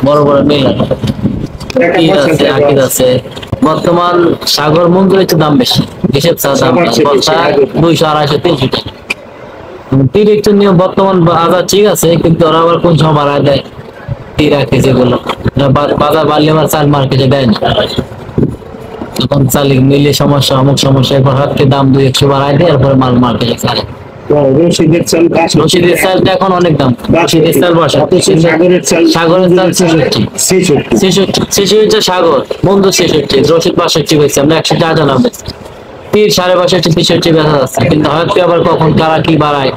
বড় বড় মিল আছে, আকিদ আছে। বর্তমান সাগর মঞ্জুর একটু দাম বেশি, হিসেব ছাড়া দাম 200, 250, 300 টাকা। তীর একটু নিয়ম বর্তমান বাজার ঠিক আছে, কিন্তু ওরা আবার কোন সময় বাড়ায় দেয় তীর রাখে যেগুলো বাজার বাড়লে আবার চাল মার্কেটে দেয় না, তখন চাল মিলে সমস্যা, অমুক সমস্যা, এরপর হাতকে দাম 200-100 বাড়ায় দেয়, এরপরে মাল মার্কেটে ছাড়ে। রশিদের চালটা এখন অনেক দাম, রশিদের চাল বসা, সাগরের চাল 66 সাগর বন্ধু 66, রশিদ 65 হয়েছে, আমরা 100 টাকা জানাবে। তীর 65, 63 বেচা যাচ্ছে, কিন্তু হয়তো আবার কখন কারা কি বাড়ায়,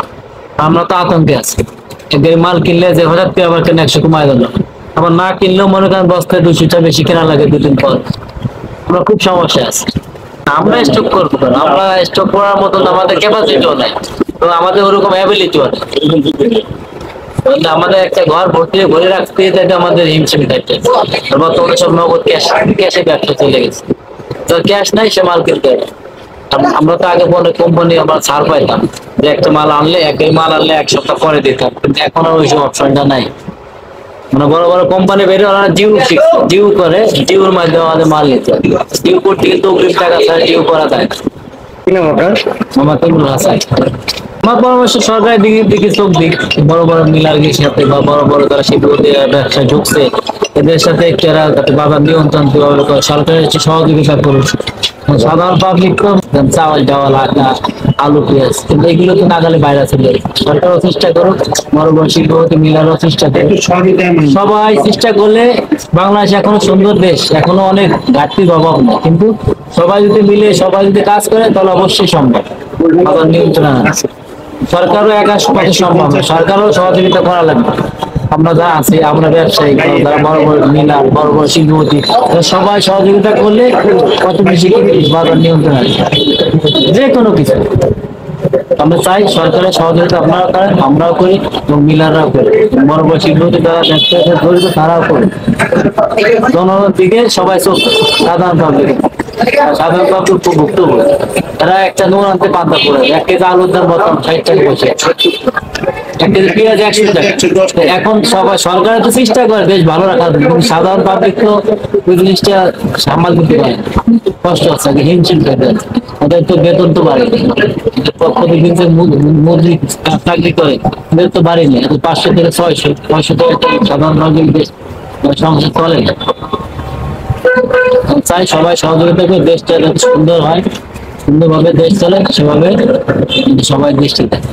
আমরা তো আতঙ্কে আছি। এদের মাল কিনলে যে হঠাৎ করে আবার কেন 100 কমায় দিল, আবার না কিনলেও মনে করেন বস্তায় 200 বেশি কেনা লাগে 2 দিন পর, আমরা খুব সমস্যা আছে। আমরা স্টক করবো, আমরা স্টক করার মতন আমাদের ক্যাপাসিটিও নাই, তো আমাদের ওরকম অ্যাবিলিটিও নেই। আমাদের একটা ঘর ভর্তি ভরে রাখতে আমাদের হিমশিম খাইতে, বর্তমানে সব নগদ ক্যাশে ব্যবসা চলে গেছে, তো ক্যাশ নাই, সে মাল কিনতে হবে। আমরা তো আগে বলে কোম্পানি আমরা ছাড় পাইতাম, যে একটা মাল আনলে 1 সপ্তাহ পরে দিতাম, কিন্তু এখন আর ওইসব অপশনটা নাই। মানে বড় বড় কোম্পানি বেরিয়ে ওরা ডিউ করে, ডিউর মাধ্যমে আমাদের মাল নিতে হবে। ডিউ করতে কিন্তু 20 টাকা ছাড়া ডিউ করা যায় না। আমার কেমন আছে, আমার পরামর্শ সরকারের দিকে চোখ দিক, বড় বড় মিলারদের সাথে বা বড় বড় যারা শিল্প ব্যবসায় ঢুকছে এদের সাথে এরা বাজার নিয়ন্ত্রণ কিভাবে করে, সরকারের সহযোগিতা করুন। সাধারণ পাবলিক তো চাওয়াল টাওয়াল, আটা, আলু, পেঁয়াজ, কিন্তু এগুলো তো নাগালে বাইরে চলে, সরকারও চেষ্টা করুক, বড় বড় শিল্পপতি মিলারও চেষ্টা করুক, সবাই চেষ্টা করলে বাংলাদেশ এখনো সুন্দর দেশ, এখনো অনেক ঘাটতির অভাব নেই, কিন্তু সবাই যদি মিলে সবাই যদি কাজ করে তাহলে অবশ্যই সম্ভব বাজার নিয়ন্ত্রণ আছে। সরকারও একা পথে সম্ভব না, সরকারও সহযোগিতা করা লাগবে। আমরা যা আছি, আমরা ব্যবসায়ী, যারা বড় বড় মিলার, বড় বড় শিল্পপতি, সবাই সহযোগিতা করলে কত বেশি বাজার নিয়ন্ত্রণ আছে যে কোনো কিছু। আমরা চাই সরকারের সহযোগিতা আপনারা করেন, আমরাও করি এবং মিলাররাও করি, বড় বড় শিল্পপতি যারা ব্যবসায় জড়িত তারাও করে। জনগণের দিকে সবাই চোখ, সাধারণ পাবলিক উপভুক্ত হবে। এরা একটা নুন আনতে পান্তা পড়ে, 1 কেজি আলুর দাম বর্তমান 60 টাকা বসে, 1 কেজি পেঁয়াজ 100 টাকা। এখন সবাই সরকারের তো চেষ্টা করে বেশ ভালো রাখার, কিন্তু সাধারণ পাবলিক তো ওই জিনিসটা সামাল দিতে পারে, কষ্ট হচ্ছে, হিমশিম খেতে আছে। ওদের তো বেতন তো বাড়েনি, প্রতিদিন যে মজুরি চাকরি করে ওদের তো বাড়েনি, 500 থেকে 600 টাকা সাধারণ নাগরিকদের সংসার চলে না। চাই সবাই সহযোগিতা করে দেশটা যাতে সুন্দর হয়, সুন্দরভাবে দেশ চলে, সেভাবে সবাই দৃষ্টি দেয়।